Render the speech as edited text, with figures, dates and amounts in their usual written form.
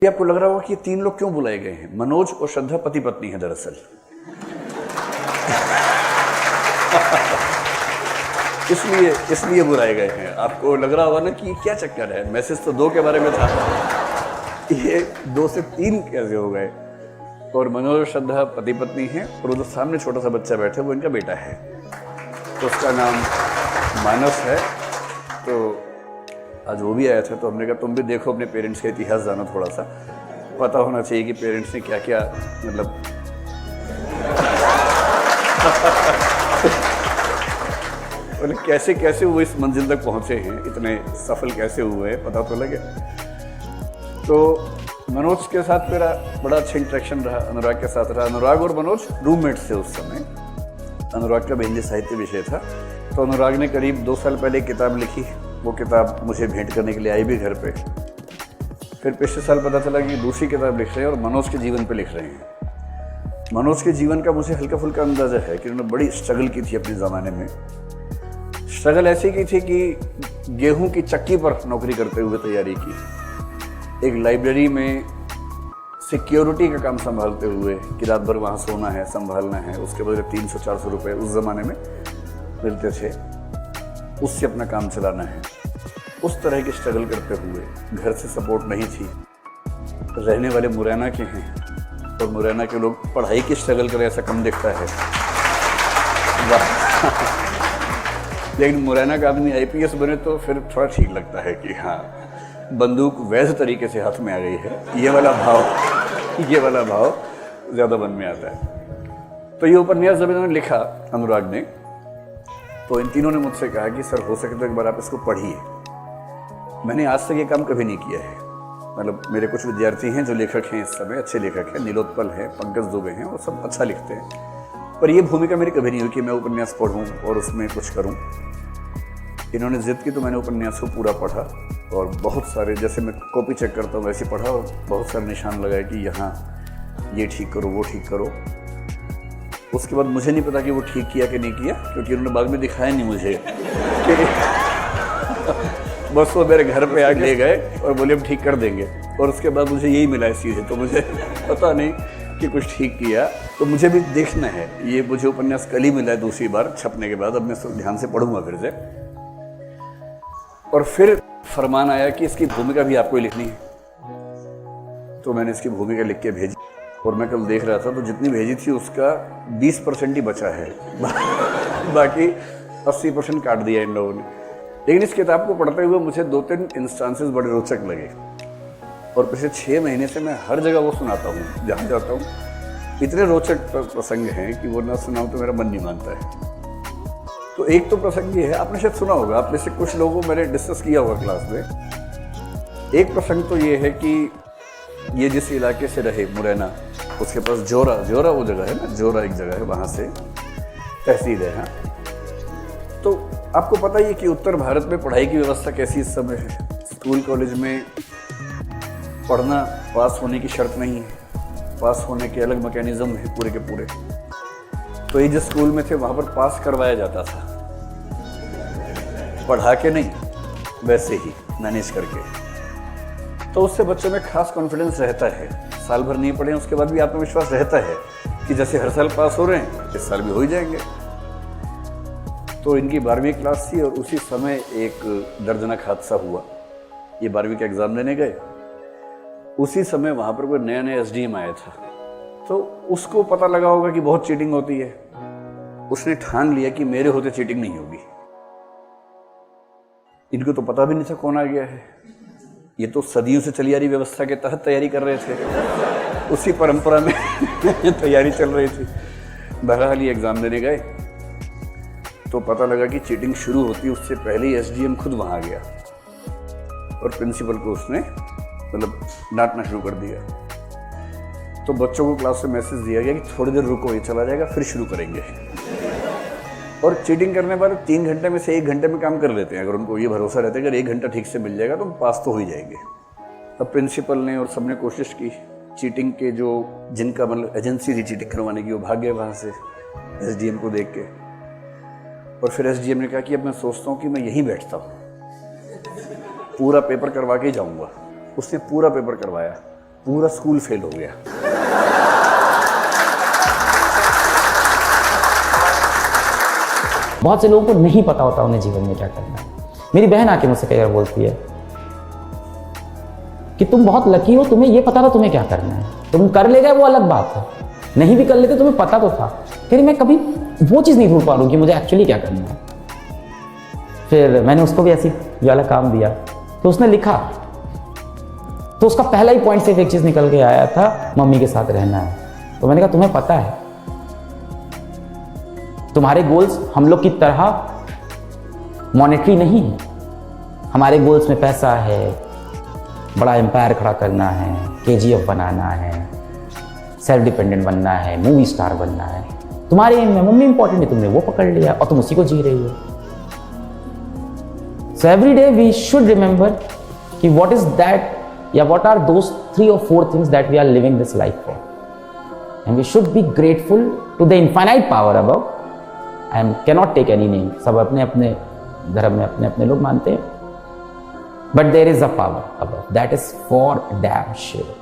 आपको लग रहा होगा कि ये तीन लोग क्यों बुलाए गए हैं। मनोज और श्रद्धा पति पत्नी है दरअसल। इसलिए बुलाए गए हैं। आपको लग रहा होगा ना कि ये क्या चक्कर है, मैसेज तो 2 के बारे में था, ये 2 से 3 कैसे हो गए। और मनोज और श्रद्धा पति पत्नी हैं और उधर सामने छोटा सा बच्चा बैठा है, वो इनका बेटा है, तो उसका नाम मानस है। तो आज वो भी आया था, तो हमने कहा तुम भी देखो, अपने पेरेंट्स का इतिहास जानो, थोड़ा सा पता होना चाहिए कि पेरेंट्स ने क्या क्या मतलब कैसे कैसे वो इस मंजिल तक पहुंचे हैं, इतने सफल कैसे हुए हैं, पता तो लगे। तो मनोज के साथ मेरा बड़ा अच्छा इंटरेक्शन रहा, अनुराग के साथ रहा। अनुराग और मनोज रूममेट्स थे उस समय। अनुराग का हिंदी साहित्य विषय था, तो अनुराग ने करीब 2 साल पहले किताब लिखी। वो किताब मुझे भेंट करने के लिए आई भी घर पे। फिर पिछले साल पता चला कि दूसरी किताब लिख रहे हैं और मनोज के जीवन पे लिख रहे हैं। मनोज के जीवन का मुझे हल्का फुल्का अंदाजा है कि उन्होंने बड़ी स्ट्रगल की थी अपने ज़माने में। स्ट्रगल ऐसी की थी कि गेहूं की चक्की पर नौकरी करते हुए तैयारी की, एक लाइब्रेरी में सिक्योरिटी का काम संभालते हुए कि रात भर वहाँ सोना है, संभालना है, उसके बदले 300-400 रुपये उस ज़माने में मिलते थे, उससे अपना काम चलाना है। उस तरह की स्ट्रगल करते हुए, घर से सपोर्ट नहीं थी, रहने वाले मुरैना के हैं और मुरैना के लोग पढ़ाई की स्ट्रगल करें ऐसा कम दिखता है। लेकिन मुरैना का आदमी IPS बने तो फिर थोड़ा ठीक लगता है कि हाँ, बंदूक वैध तरीके से हाथ में आ गई है, ये वाला भाव ज़्यादा मन में आता है। तो ये उपन्यास जब इन्होंने लिखा, अनुराग ने, तो इन तीनों ने मुझसे कहा कि सर हो सके तो एक बार आप इसको पढ़िए। मैंने आज तक ये काम कभी नहीं किया है। मतलब मेरे कुछ विद्यार्थी हैं जो लेखक हैं, इस समय अच्छे लेखक हैं, नीलोत्पल हैं, पंकज दुबे हैं, और सब अच्छा लिखते हैं, पर ये भूमिका मेरी कभी नहीं हुई कि मैं उपन्यास पढ़ूं और उसमें कुछ करूं। इन्होंने जिद की तो मैंने उपन्यास को पूरा पढ़ा और बहुत सारे, जैसे मैं कॉपी चेक करता हूँ वैसे पढ़ा और बहुत सारे निशान लगाए कि यहाँ ये ठीक करो, वो ठीक करो। उसके बाद मुझे नहीं पता कि वो ठीक किया कि नहीं किया, क्योंकि उन्होंने बाद में दिखाया नहीं मुझे कि बस वो मेरे घर पे आके ले गए और बोले हम ठीक कर देंगे, और उसके बाद मुझे यही मिला इस चीज़। तो मुझे पता नहीं कि कुछ ठीक किया, तो मुझे भी देखना है। ये मुझे उपन्यास कल ही मिला है दूसरी बार छपने के बाद, अब मैं इसको ध्यान से पढ़ूंगा फिर से। और फिर फरमान आया कि इसकी भूमिका भी आपको ही लिखनी है, तो मैंने इसकी भूमिका लिख के भेजी। और मैं कल देख रहा था तो जितनी भेजी थी उसका 20% ही बचा है, बाकी 80% काट दिया इन लोगों ने। लेकिन इस किताब को पढ़ते हुए मुझे 2-3 इंस्टांसेस बड़े रोचक लगे, और पिछले 6 महीने से मैं हर जगह वो सुनाता हूँ जहाँ जाता हूँ। इतने रोचक प्रसंग हैं कि वो ना सुनाऊँ तो मेरा मन नहीं मानता है। तो एक तो प्रसंग ये है, आपने शायद सुना होगा, आप में से कुछ लोगों को मैंने डिस्कस किया होगा क्लास में। एक प्रसंग तो ये है कि ये जिस इलाके से रहे, मुरैना, उसके पास जोरा वो जगह है ना, जोरा एक जगह है, वहाँ से तहसील है। हाँ, तो आपको पता ही है कि उत्तर भारत में पढ़ाई की व्यवस्था कैसी इस समय है। स्कूल कॉलेज में पढ़ना पास होने की शर्त नहीं है, पास होने के अलग मैकेनिज्म है पूरे के पूरे। तो ये जिस स्कूल में थे वहाँ पर पास करवाया जाता था, पढ़ा के नहीं, वैसे ही मैनेज करके। तो उससे बच्चों में खास कॉन्फिडेंस रहता है, साल भर नहीं पढ़े उसके बाद भी आत्मविश्वास रहता है कि जैसे हर साल पास हो रहे हैं इस साल भी हो ही जाएंगे। तो इनकी 12वीं क्लास थी और उसी समय एक दर्दनाक हादसा हुआ। ये 12वीं का एग्ज़ाम देने गए, उसी समय वहाँ पर कोई नया SDM आया था, तो उसको पता लगा होगा कि बहुत चीटिंग होती है। उसने ठान लिया कि मेरे होते चीटिंग नहीं होगी। इनको तो पता भी नहीं था कौन आ गया है, ये तो सदियों से चली आ रही व्यवस्था के तहत तैयारी कर रहे थे, उसी परंपरा में तैयारी चल रही थी। बहरहाल ये एग्ज़ाम देने गए तो पता लगा कि चीटिंग शुरू होती है उससे पहले ही SDM खुद वहाँ गया और प्रिंसिपल को उसने मतलब डांटना शुरू कर दिया। तो बच्चों को क्लास में मैसेज दिया गया कि थोड़ी देर रुको, ये चला जाएगा फिर शुरू करेंगे। और चीटिंग करने वाले 3 घंटे में से 1 घंटे में काम कर लेते हैं, अगर उनको ये भरोसा रहता है कि अगर 1 घंटा ठीक से मिल जाएगा तो पास तो हो ही जाएंगे। अब प्रिंसिपल ने और सबने कोशिश की, चीटिंग के जो जिनका मतलब एजेंसी थी चीटिंग करवाने की, वो भाग गए वहाँ से SDM को देख के। और फिर SDM ने कहा कि अब मैं सोचता हूँ कि मैं यहीं बैठता हूँ, पूरा पेपर करवा के ही जाऊँगा। उसने पूरा पेपर करवाया पूरा स्कूल फेल हो गया। बहुत से लोगों को नहीं पता होता उन्हें जीवन में क्या करना है। मेरी बहन आके मुझसे कई बार बोलती है कि तुम बहुत लकी हो, तुम्हें ये पता था तुम्हें क्या करना है, तुम कर ले गए वो अलग बात है, नहीं भी कर लेते तुम्हें पता तो था। फिर मैं कभी वो चीज़ नहीं ढूंढ पा रहा हूँ कि मुझे एक्चुअली क्या करना है। फिर मैंने उसको भी ऐसी ये वाला काम दिया, तो उसने लिखा, तो उसका पहला ही पॉइंट सिर्फ एक चीज़ निकल के आया था, मम्मी के साथ रहना है। तो मैंने कहा तुम्हें पता है तुम्हारे गोल्स हम लोग की तरह मॉनेटरी नहीं है, हमारे गोल्स में पैसा है, बड़ा एम्पायर खड़ा करना है, KGF बनाना है, सेल्फ डिपेंडेंट बनना है, मूवी स्टार बनना है। तुम्हारे एम में मम्मी इंपॉर्टेंट है, तुमने वो पकड़ लिया और तुम उसी को जी रही हो। So every day we should remember कि व्हाट इज दैट या what are those 3 or 4 things that we are living this life for, and we should be grateful to the infinite power above. I cannot take any name, सब अपने अपने धर्म में अपने अपने लोग मानते हैं, but there is a power above, that is for damn sure.